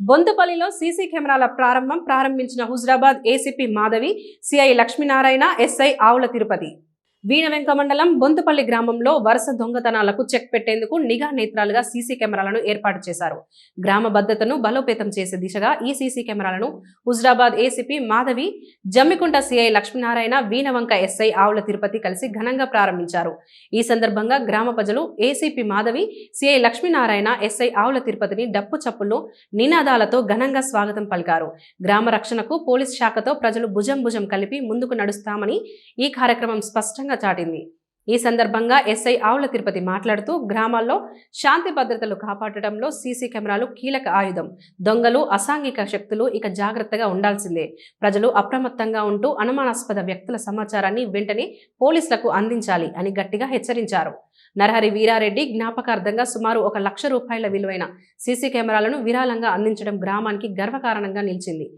బొంతుపల్లిలో CC కెమెరాల ప్రారంభించిన Huzurabad ACP Madhavi, CI Lakshminarayana, SI ఆవుల తిరుపతి. వీణవెంక మండలం బొంతుపల్లి గ్రామంలో వరుస దొంగతనాలకు చెక్ పెట్టేందుకు నిఘా నేత్రాలుగా సీసీ కెమెరాలను ఏర్పాటు చేశారు. గ్రామ భద్రతను బలోపేతం చేసే దిశగా ఈ సీసీ కెమెరాలను Huzurabad ACP Madhavi, Jammikunta CI Lakshminarayana, Veenavanka SI ఆవుల తిరుపతి కలిసి ఘనంగా ప్రారంభించారు. ఈ సందర్భంగా గ్రామ ప్రజలు ACP Madhavi, CI Lakshminarayana, SI ఆవుల తిరుపతిని డప్పు చప్పుల్లో నినాదాలతో ఘనంగా స్వాగతం పలికారు. గ్రామ రక్షణకు పోలీస్ శాఖతో ప్రజలు భుజం భుజం కలిపి ముందుకు నడుస్తామని ఈ కార్యక్రమం స్పష్టంగా చాటింది. ఈ సందర్భంగా ఎస్ఐ ఆవుల తిరుపతి మాట్లాడుతూ గ్రామాల్లో శాంతి భద్రతలు కాపాడటంలో సీసీ కెమెరాలు కీలక ఆయుధం. దొంగలు, అసాంఘిక శక్తులు ఇక జాగ్రత్తగా ఉండాల్సిందే. ప్రజలు అప్రమత్తంగా ఉంటూ అనుమానాస్పద వ్యక్తుల సమాచారాన్ని వెంటనే పోలీసులకు అందించాలి అని గట్టిగా హెచ్చరించారు. నరహరి వీరారెడ్డి జ్ఞాపకార్థంగా సుమారు 1 లక్ష రూపాయల విలువైన సీసీ కెమెరాలను విరాళంగా అందించడం గ్రామానికి గర్వకారణంగా నిలిచింది.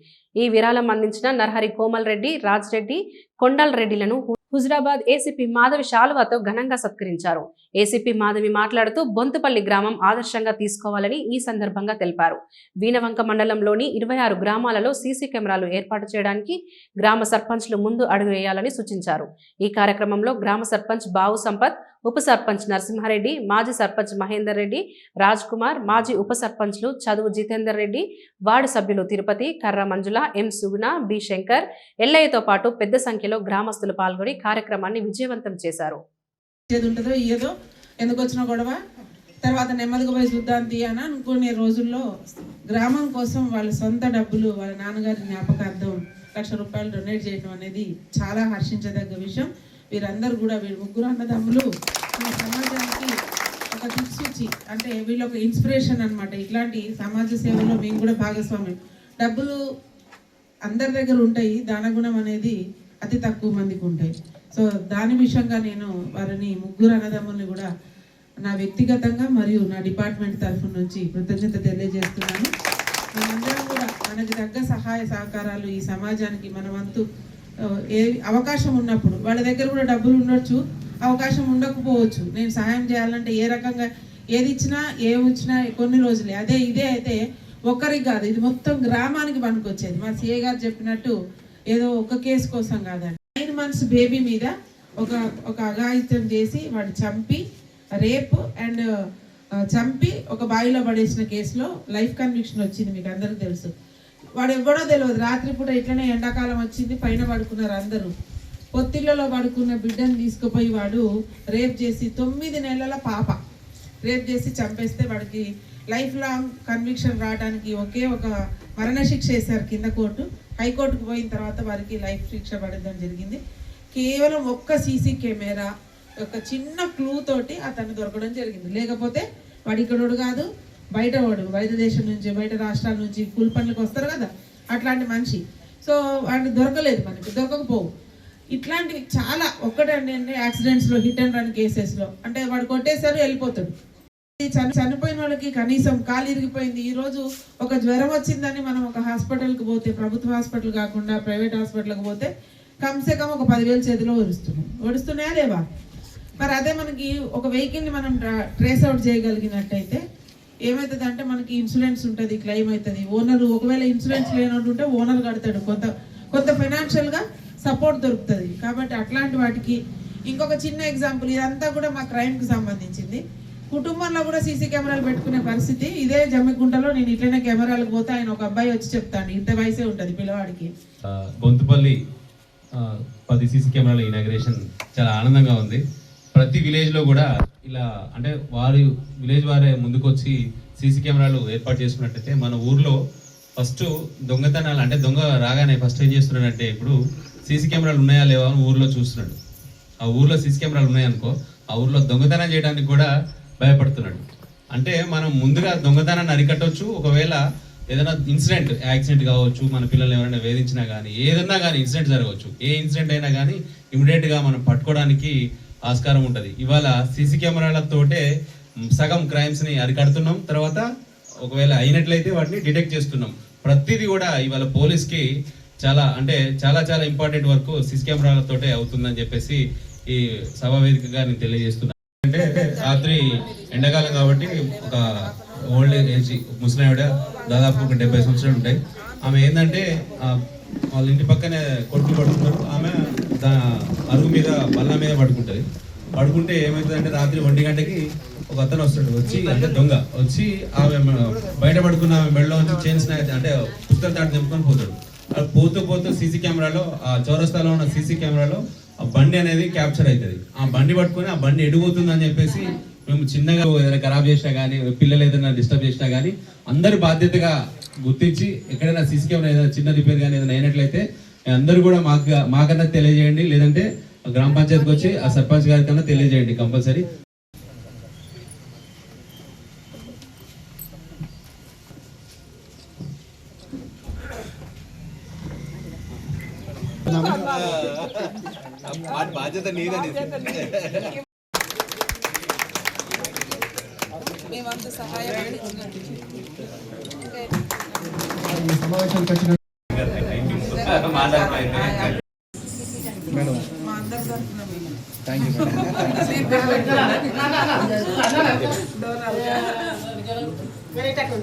ఈ విరాళం అందించిన నరహరి కోమల్ రెడ్డి, రాజ్ రెడ్డి, కొండల్ రెడ్డిలను హుజరాబాద్ ఏసీపీ మాధవి శాలువాతో ఘనంగా సత్కరించారు. ఏసీపీ మాధవి మాట్లాడుతూ బొంతుపల్లి గ్రామం ఆదర్శంగా తీసుకోవాలని ఈ సందర్భంగా తెలిపారు. వీణవంక మండలంలోని 26 గ్రామాలలో సీసీ కెమెరాలు ఏర్పాటు చేయడానికి గ్రామ సర్పంచ్లు ముందు అడుగు వేయాలని సూచించారు. ఈ కార్యక్రమంలో గ్రామ సర్పంచ్ బావు సంపత్, ఉప సర్పంచ్ నరసింహారెడ్డి, మాజీ సర్పంచ్ మహేందర్ రెడ్డి, రాజ్ కుమార్, మాజీ ఉప సర్పంచ్లు చదువు జితేందర్ రెడ్డి, వార్డు సభ్యులు తిరుపతి, కర్ర మంజుల, ఎం సుగుణ, బి శంకర్, ఎల్లయ్యతో పాటు పెద్ద సంఖ్యలో గ్రామస్తులు పాల్గొని కార్యక్రమాన్ని విజయవంతం చేశారు. ఎందుకు వచ్చిన గొడవ తర్వాత నెమ్మదిగా పోయి చూద్దాం అని అనుకునే రోజుల్లో గ్రామం కోసం వాళ్ళ సొంత డబ్బులు వాళ్ళ నాన్నగారి జ్ఞాపకార్థం 1 లక్ష రూపాయలు డొనేట్ చేయడం అనేది చాలా హర్షించదగ్గ విషయం. వీరందరూ కూడా వీళ్ళు ముగ్గురు అన్నదమ్ములు ఈ సమాజానికి ఒక దిక్సూచి, అంటే వీళ్ళు ఒక ఇన్స్పిరేషన్ అనమాట. ఇట్లాంటి సమాజ సేవలో మేము కూడా భాగస్వామ్యం. డబ్బులు అందరి దగ్గర ఉంటాయి, దానగుణం అనేది అతి తక్కువ మందికి ఉంటాయి. సో దాని విషయంగా నేను వారిని ముగ్గురు అన్నదమ్ముల్ని కూడా నా వ్యక్తిగతంగా మరియు నా డిపార్ట్మెంట్ తరఫు నుంచి కృతజ్ఞత తెలియజేస్తున్నాను. మనందరం కూడా మనకి తగ్గ సహాయ సహకారాలు ఈ సమాజానికి మన వంతు ఏ అవకాశం ఉన్నప్పుడు, వాళ్ళ దగ్గర కూడా డబ్బులు ఉండొచ్చు, అవకాశం ఉండకపోవచ్చు. నేను సహాయం చేయాలంటే ఏ రకంగా ఏది ఇచ్చినా ఏమిచ్చినా కొన్ని రోజులే. ఇదే అయితే ఒక్కరికి కాదు, ఇది మొత్తం గ్రామానికి పనికొచ్చేది. మా సిఏ గారు చెప్పినట్టు ఏదో ఒక కేసు కోసం కాదండి. 9 months బేబీ మీద ఒక అఘాయిత్యం చేసి వాడు చంపి రేప్ అండ్ చంపి ఒక బావిలో పడేసిన కేసులో లైఫ్ కన్విక్షన్ వచ్చింది. మీకు అందరికీ తెలుసు. వాడు ఎవ్వడో తెలియదు. రాత్రిపూట ఇట్లనే ఎండాకాలం వచ్చింది, పైన పడుకున్నారు అందరూ. పొత్తిళ్లలో పడుకున్న బిడ్డను తీసుకుపోయి వాడు రేప్ చేసి 9 నెలల పాప రేప్ చేసి చంపేస్తే వాడికి లైఫ్ లాంగ్ కన్విక్షన్ రావడానికి ఒకే ఒక మరణశిక్ష వేశారు కింద కోర్టు. హైకోర్టుకు పోయిన తర్వాత వారికి లైఫ్ శిక్ష పడడం జరిగింది. కేవలం ఒక్క సీసీ కెమెరా ఒక చిన్న క్లూ తోటి అతను దొరకడం జరిగింది. లేకపోతే వాడు ఇక్కడోడు కాదు, బయట దేశం నుంచి, బయట రాష్ట్రాల నుంచి కూలి పనులకు వస్తారు కదా, అట్లాంటి మనిషి. సో వాడిని దొరకలేదు, మనకి దొరకకపోవు. ఇట్లాంటివి చాలా ఒక్కటండి యాక్సిడెంట్స్లో, హిట్ అండ్ రన్ కేసెస్లో అంటే వాడు కొట్టేశారు, వెళ్ళిపోతాడు. చనిపోయిన వాళ్ళకి కనీసం కాలు ఇరిగిపోయింది, ఈరోజు ఒక జ్వరం వచ్చిందని మనం ఒక హాస్పిటల్కి పోతే, ప్రభుత్వ హాస్పిటల్ కాకుండా ప్రైవేట్ హాస్పిటల్కి పోతే కమ్సే కమ్ ఒక 10,000 చేతిలో ఒడుస్తున్నాయా లేవా? మరి అదే మనకి ఒక వెహికల్ని మనం ట్రేస్ అవుట్ చేయగలిగినట్టయితే ఏమవుతుంది, మనకి ఇన్సూరెన్స్ ఉంటుంది, క్లెయిమ్ అవుతుంది. ఓనర్ ఒకవేళ ఇన్సూరెన్స్ లేనట్టు ఉంటే ఓనర్ కడతాడు, కొంత ఫైనాన్షియల్గా సపోర్ట్ దొరుకుతుంది. కాబట్టి అట్లాంటి వాటికి ఇంకొక చిన్న ఎగ్జాంపుల్, ఇదంతా కూడా మా క్రైమ్కి సంబంధించింది. కుటుంబంలో కూడా సీసీ కెమెరాలు పెట్టుకునే పరిస్థితి. ఇదే జమ్మికుంటలో నేను ఇట్లనే కెమెరాలకు పోతే ఆయన ఒక అబ్బాయి వచ్చి చెప్తాను, ఇంత వయసే ఉంటుంది పిల్లవాడికి. బొంతుపల్లి 10 సీసీ కెమెరాల ఇనాగ్రేషన్ చాలా ఆనందంగా ఉంది. ప్రతి విలేజ్లో కూడా ఇలా అంటే విలేజ్ వారే ముందుకొచ్చి సీసీ కెమెరాలు ఏర్పాటు చేసుకున్నట్టయితే మన ఊర్లో ఫస్ట్ దొంగతనాలు అంటే దొంగ రాగానే ఫస్ట్ ఏం చేస్తున్నాడంటే ఇప్పుడు సీసీ కెమెరాలు ఉన్నాయా లేవా అని ఊర్లో చూస్తున్నాడు. ఆ ఊర్లో సీసీ కెమెరాలు ఉన్నాయనుకో ఆ ఊర్లో దొంగతనం చేయడానికి కూడా భయపడుతున్నాడు. అంటే మనం ముందుగా దొంగతనాన్ని అరికట్టవచ్చు. ఒకవేళ ఏదైనా ఇన్సిడెంట్, యాక్సిడెంట్ కావచ్చు, మన పిల్లలు ఎవరైనా వేధించినా కానీ ఏదన్నా కానీ ఇన్సిడెంట్ జరగవచ్చు. ఏ ఇన్సిడెంట్ అయినా కానీ ఇమీడియట్గా మనం పట్టుకోవడానికి ఆస్కారం ఉంటుంది. ఇవాళ సీసీ కెమెరాలతోటే సగం క్రైమ్స్ని అరికడుతున్నాం. తర్వాత ఒకవేళ అయినట్లయితే వాటిని డిటెక్ట్ చేస్తున్నాం. ప్రతిదీ కూడా ఇవాళ పోలీస్కి చాలా ఇంపార్టెంట్ వర్క్ సీసీ కెమెరాలతోటే అవుతుందని చెప్పేసి ఈ సభా వేదికగా నేను తెలియజేస్తున్నాను. అంటే రాత్రి ఎండాకాలం కాబట్టి ఒక ఓల్డ్ ఏజ్ ముసలావిడ, దాదాపు ఒక 70 సంవత్సరాలు ఉంటాయి. ఆమె ఏంటంటే వాళ్ళ ఇంటి పక్కనే కొడుకులు పడుకుంటారు. ఆమె అరుగు మీద బల్ల మీద పడుకుంటుంది. పడుకుంటే ఏమవుతుందంటే రాత్రి 1 గంటకి ఒక అతను వస్తాడు, వచ్చి అంటే దొంగ వచ్చి ఆమె బయట పడుకున్న ఆమె మెడలో నుంచి చైన్స్ అంటే పుస్తకాలు తాటి తెంపుకొని పోతాడు. పోతూ పోతూ సీసీ కెమెరాలో ఆ చౌరస్తాలో ఉన్న సీసీ కెమెరాలో ఆ బండి అనేది క్యాప్చర్ అవుతుంది. ఆ బండి పట్టుకొని ఆ బండి ఎడిపోతుంది అని చెప్పేసి మేము చిన్నగా ఏదైనా ఖరాబ్ చేసినా కానీ, పిల్లలు ఏదైనా డిస్టర్బ్ చేసినా కానీ అందరు బాధ్యతగా గుర్తించి ఎక్కడైనా సీసీ కెమెరా ఏదైనా చిన్న రిపేర్ కానీ ఏదైనా అయినట్లయితే అందరూ కూడా మాకన్నా తెలియజేయండి, లేదంటే గ్రామ పంచాయతీకి వచ్చి ఆ సర్పంచ్ గారి కన్నా తెలియజేయండి కంపల్సరీ. బాధ్యత నీదని మేమంతా సహాయం సమావేశానికి వచ్చిన మా అందరి తరఫున థ్యాంక్ యూ.